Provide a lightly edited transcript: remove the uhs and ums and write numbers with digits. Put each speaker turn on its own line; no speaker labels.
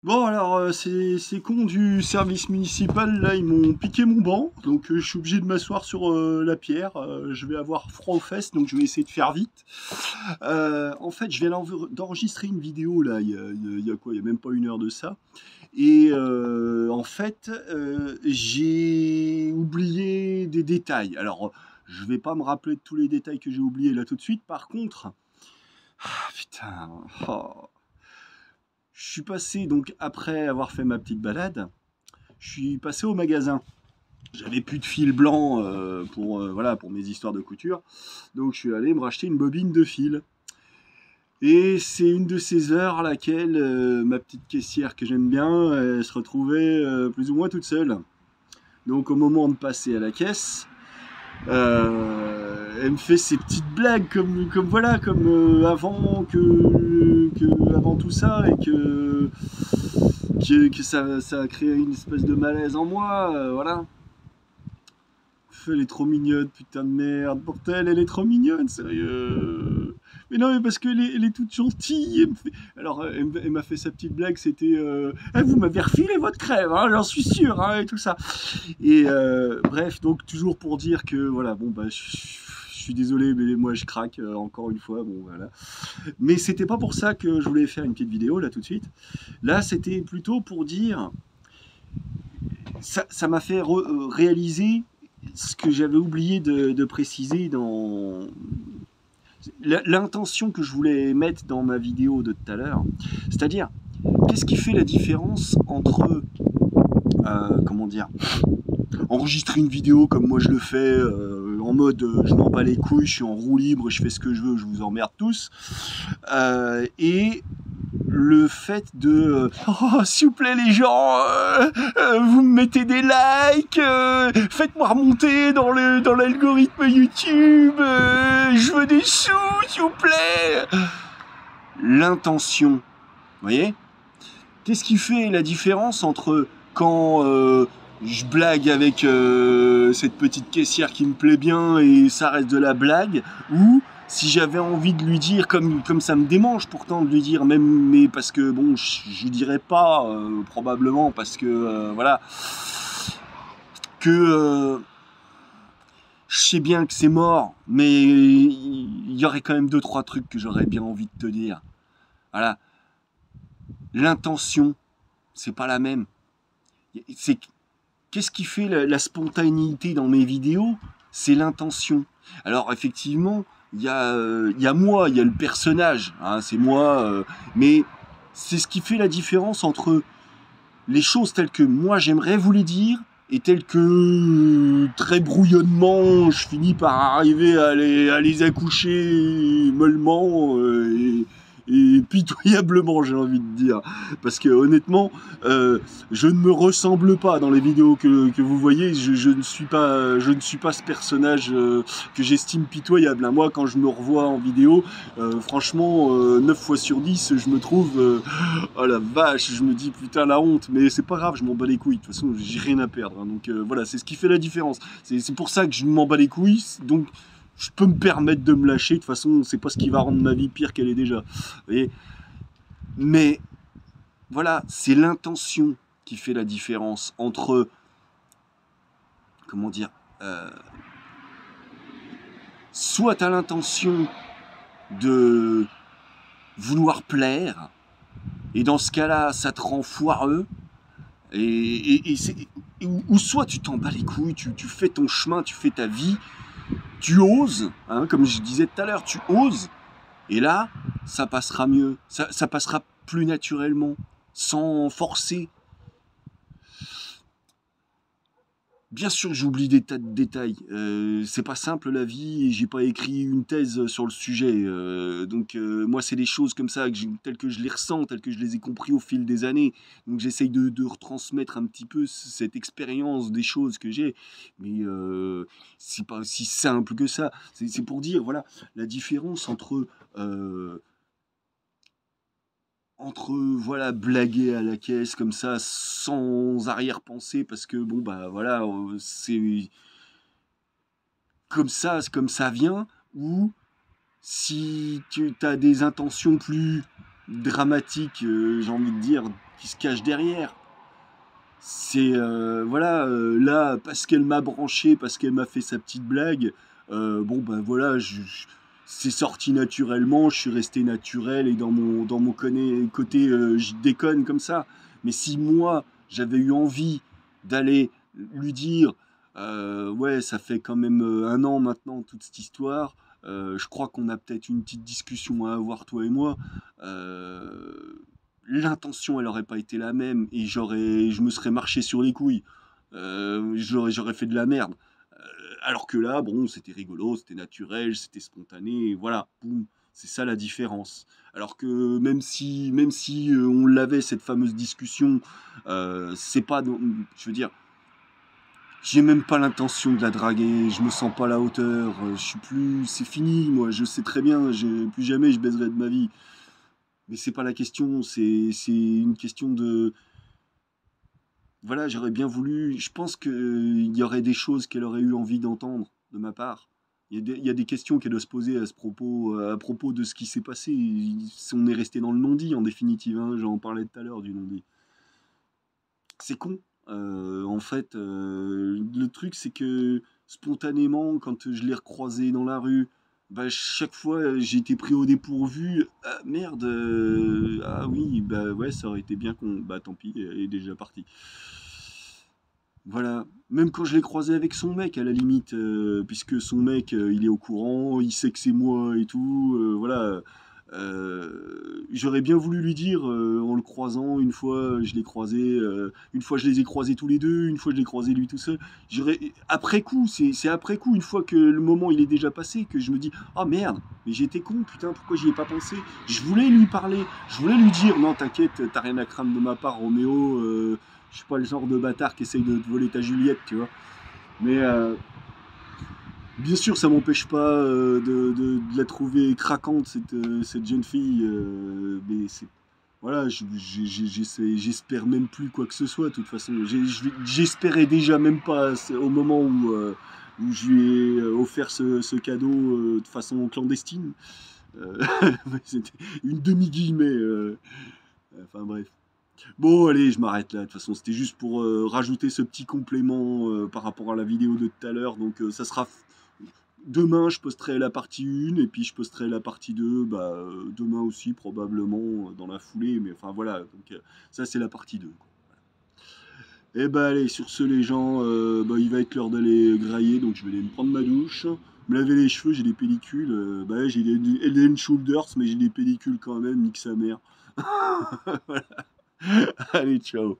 Bon alors ces cons du service municipal là ils m'ont piqué mon banc donc je suis obligé de m'asseoir sur la pierre. Je vais avoir froid aux fesses donc je vais essayer de faire vite. En fait je viens d'enregistrer une vidéo là il y a quoi, il y a même pas une heure de ça et en fait j'ai oublié des détails. Alors je vais pas me rappeler de tous les détails que j'ai oubliés là tout de suite. Par contre putain, oh, je suis passé donc après avoir fait ma petite balade. Je suis passé au magasin. J'avais plus de fil blanc voilà, pour mes histoires de couture. Donc je suis allé me racheter une bobine de fil. Et c'est une de ces heures à laquelle ma petite caissière que j'aime bien se retrouvait plus ou moins toute seule. Donc au moment de passer à la caisse, elle me fait ses petites blagues comme voilà, comme avant tout ça et que ça a créé une espèce de malaise en moi, voilà. Elle est trop mignonne, putain de merde. Bordel, elle est trop mignonne, sérieux. Mais non, mais parce qu'elle est toute gentille. Alors, elle m'a fait sa petite blague, c'était eh, vous m'avez refilé votre crème, hein, j'en suis sûr, hein, et tout ça. Et bref, donc toujours pour dire que, voilà, bon, bah, je suis désolé, mais moi je craque encore une fois, bon, voilà. Mais c'était pas pour ça que je voulais faire une petite vidéo, là, tout de suite. Là, c'était plutôt pour dire ça m'a fait réaliser ce que j'avais oublié de préciser dans l'intention que je voulais mettre dans ma vidéo de tout à l'heure. C'est-à-dire, qu'est-ce qui fait la différence entre, comment dire, enregistrer une vidéo comme moi je le fais, en mode je m'en bats les couilles, je suis en roue libre, je fais ce que je veux, je vous emmerde tous, et le fait de oh, s'il vous plaît les gens, vous me mettez des likes, faites-moi remonter dans l'algorithme YouTube, je veux des sous s'il vous plaît. L'intention, vous voyez, qu'est-ce qui fait la différence entre quand je blague avec cette petite caissière qui me plaît bien et ça reste de la blague, ou si j'avais envie de lui dire, comme ça me démange pourtant de lui dire, même, mais parce que bon, je dirais pas, probablement, parce que voilà, que je sais bien que c'est mort, mais il y aurait quand même deux, trois trucs que j'aurais bien envie de te dire. Voilà, l'intention, c'est pas la même. C'est qu'est-ce qui fait la spontanéité dans mes vidéos? C'est l'intention. Alors effectivement, il y a moi, il y a le personnage, hein, c'est moi, mais c'est ce qui fait la différence entre les choses telles que moi j'aimerais vous les dire et telles que très brouillonnement je finis par arriver à les accoucher mollement et pitoyablement, j'ai envie de dire, parce que honnêtement je ne me ressemble pas dans les vidéos que vous voyez. Je ne suis pas ce personnage que j'estime pitoyable, hein. Moi quand je me revois en vidéo, franchement 9 fois sur 10 je me trouve oh la vache, je me dis putain la honte, mais c'est pas grave, je m'en bats les couilles, de toute façon j'ai rien à perdre, hein. Donc voilà, c'est ce qui fait la différence. C'est pour ça que je m'en bats les couilles, donc je peux me permettre de me lâcher, de toute façon c'est pas ce qui va rendre ma vie pire qu'elle est déjà. Vous voyez, mais voilà, c'est l'intention qui fait la différence entre, comment dire, soit tu as l'intention de vouloir plaire, et dans ce cas-là, ça te rend foireux, ou soit tu t'en bats les couilles, tu fais ton chemin, tu fais ta vie, tu oses, hein, comme je disais tout à l'heure, tu oses, et là, ça passera mieux, ça passera plus naturellement, sans forcer. Bien sûr que j'oublie des tas de détails. C'est pas simple la vie et j'ai pas écrit une thèse sur le sujet. Donc moi c'est des choses comme ça telles que je les ressens, telles que je les ai compris au fil des années. Donc j'essaye de retransmettre un petit peu cette expérience des choses que j'ai. Mais c'est pas aussi simple que ça. C'est pour dire voilà la différence entre voilà blaguer à la caisse comme ça sans arrière-pensée parce que bon bah voilà c'est comme ça vient, ou si tu as des intentions plus dramatique, j'ai envie de dire, qui se cache derrière. C'est voilà, là, parce qu'elle m'a branché, parce qu'elle m'a fait sa petite blague, bon ben voilà, c'est sorti naturellement, je suis resté naturel et dans mon côté, je déconne comme ça. Mais si moi, j'avais eu envie d'aller lui dire, ouais, ça fait quand même 1 an maintenant, toute cette histoire, je crois qu'on a peut-être une petite discussion à avoir, toi et moi. euh, L'intention, elle aurait pas été la même et je me serais marché sur les couilles. J'aurais fait de la merde. Alors que là, bon, c'était rigolo, c'était naturel, c'était spontané, et voilà, boum, c'est ça la différence. Alors que même si on l'avait cette fameuse discussion, c'est pas, je veux dire, j'ai même pas l'intention de la draguer, je me sens pas à la hauteur, je suis plus, c'est fini, moi, je sais très bien, plus jamais je baiserai de ma vie. Mais c'est pas la question, c'est une question de, voilà, j'aurais bien voulu, je pense qu'il y aurait des choses qu'elle aurait eu envie d'entendre de ma part. Il y a des questions qu'elle doit se poser à propos de ce qui s'est passé. On est resté dans le non-dit en définitive, hein, j'en parlais tout à l'heure du non-dit. C'est con. En fait, le truc c'est que spontanément, quand je l'ai recroisé dans la rue, bah, chaque fois j'ai été pris au dépourvu. Ah, merde, ah oui, bah ouais, ça aurait été bien qu'on. Bah tant pis, elle est déjà partie. Voilà. Même quand je l'ai croisé avec son mec, à la limite, puisque son mec, il est au courant, il sait que c'est moi et tout, voilà. J'aurais bien voulu lui dire, en le croisant, une fois, je l'ai croisé, une fois je les ai croisés tous les deux, une fois je l'ai croisé lui tout seul. Après coup, c'est après coup, une fois que le moment il est déjà passé, que je me dis, ah merde, mais j'étais con, putain, pourquoi j'y ai pas pensé? Je voulais lui parler, je voulais lui dire, non, t'inquiète, t'as rien à craindre de ma part, Roméo. Je suis pas le genre de bâtard qui essaye de te voler ta Juliette, tu vois. Mais bien sûr, ça m'empêche pas de la trouver craquante, cette jeune fille. Mais c'est. Voilà, j'espère même plus quoi que ce soit, de toute façon. J'espérais déjà même pas au moment où je lui ai offert ce cadeau de façon clandestine. Euh, C'était une demi-guillemets. Enfin bref. Bon, allez, je m'arrête là. De toute façon, c'était juste pour rajouter ce petit complément par rapport à la vidéo de tout à l'heure. Donc, ça sera. Demain, je posterai la partie 1 et puis je posterai la partie 2 bah, demain aussi, probablement, dans la foulée. Mais enfin, voilà. Donc, ça, c'est la partie 2. Et bah, allez, sur ce, les gens, bah, il va être l'heure d'aller grailler. Donc, je vais aller me prendre ma douche. Me laver les cheveux, j'ai des pellicules. Bah, ouais, j'ai des Head Shoulders, mais j'ai des pellicules quand même. Nique sa mère. Allez, ciao.